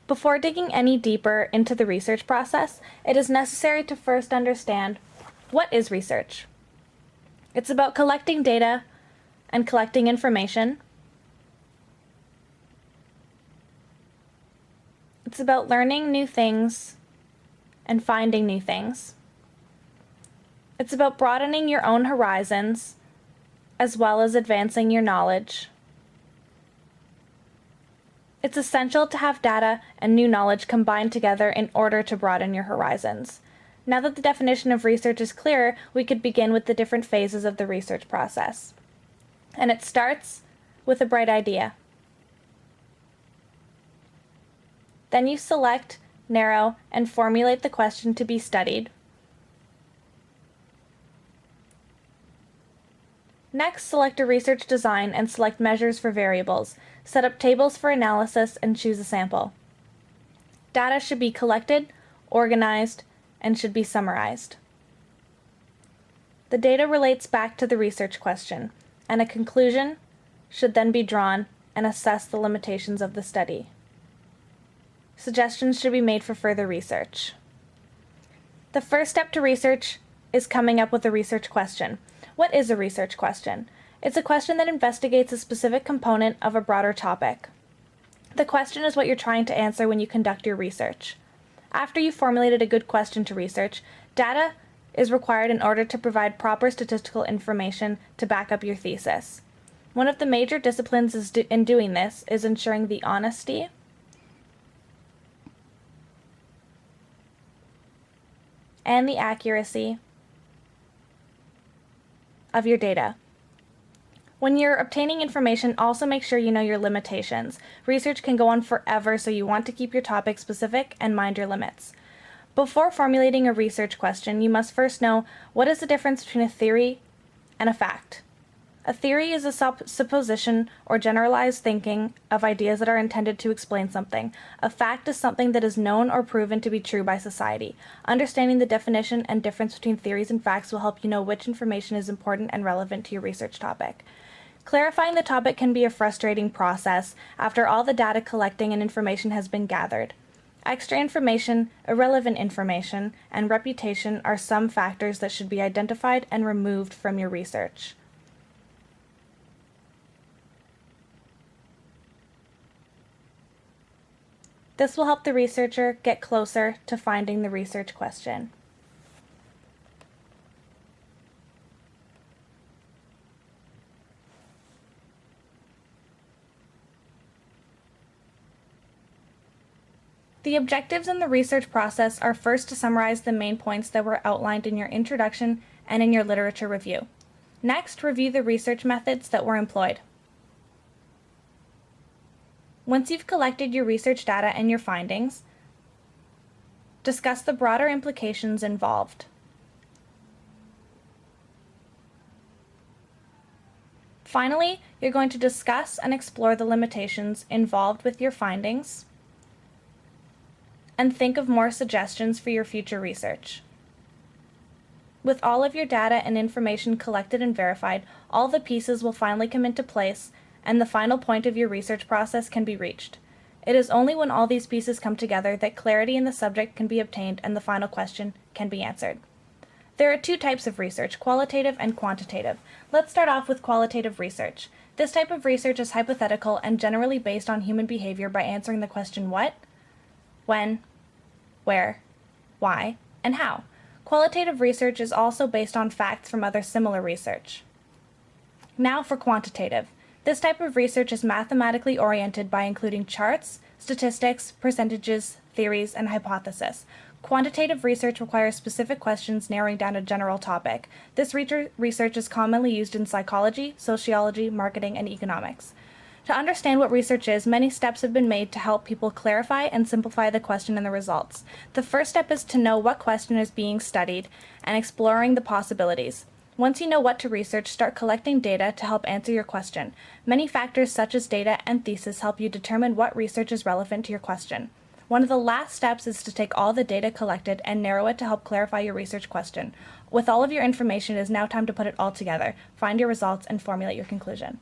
Before digging any deeper into the research process, it is necessary to first understand what is research. It's about collecting data and collecting information. It's about learning new things and finding new things. It's about broadening your own horizons as well as advancing your knowledge. It's essential to have data and new knowledge combined together in order to broaden your horizons. Now that the definition of research is clear, we could begin with the different phases of the research process. And it starts with a bright idea. Then you select, narrow, and formulate the question to be studied. Next, select a research design and select measures for variables. Set up tables for analysis and choose a sample. Data should be collected, organized, and should be summarized. The data relates back to the research question, and a conclusion should then be drawn and assess the limitations of the study. Suggestions should be made for further research. The first step to research is coming up with a research question. What is a research question? It's a question that investigates a specific component of a broader topic. The question is what you're trying to answer when you conduct your research. After you've formulated a good question to research, data is required in order to provide proper statistical information to back up your thesis. One of the major disciplines in doing this is ensuring the honesty and the accuracy of your data. When you're obtaining information, also make sure you know your limitations. Research can go on forever, so you want to keep your topic specific and mind your limits. Before formulating a research question, you must first know what is the difference between a theory and a fact. A theory is a supposition or generalized thinking of ideas that are intended to explain something. A fact is something that is known or proven to be true by society. Understanding the definition and difference between theories and facts will help you know which information is important and relevant to your research topic. Clarifying the topic can be a frustrating process after all the data collecting and information has been gathered. Extra information, irrelevant information, and reputation are some factors that should be identified and removed from your research. This will help the researcher get closer to finding the research question. The objectives in the research process are first to summarize the main points that were outlined in your introduction and in your literature review. Next, review the research methods that were employed. Once you've collected your research data and your findings, discuss the broader implications involved. Finally, you're going to discuss and explore the limitations involved with your findings and think of more suggestions for your future research. With all of your data and information collected and verified, all the pieces will finally come into place and the final point of your research process can be reached. It is only when all these pieces come together that clarity in the subject can be obtained and the final question can be answered. There are two types of research, qualitative and quantitative. Let's start off with qualitative research. This type of research is hypothetical and generally based on human behavior by answering the question what, when, where, why, and how. Qualitative research is also based on facts from other similar research. Now for quantitative. This type of research is mathematically oriented by including charts, statistics, percentages, theories, and hypotheses. Quantitative research requires specific questions narrowing down a general topic. This research is commonly used in psychology, sociology, marketing, and economics. To understand what research is, many steps have been made to help people clarify and simplify the question and the results. The first step is to know what question is being studied and exploring the possibilities. Once you know what to research, start collecting data to help answer your question. Many factors such as data and thesis help you determine what research is relevant to your question. One of the last steps is to take all the data collected and narrow it to help clarify your research question. With all of your information, it is now time to put it all together, find your results, and formulate your conclusion.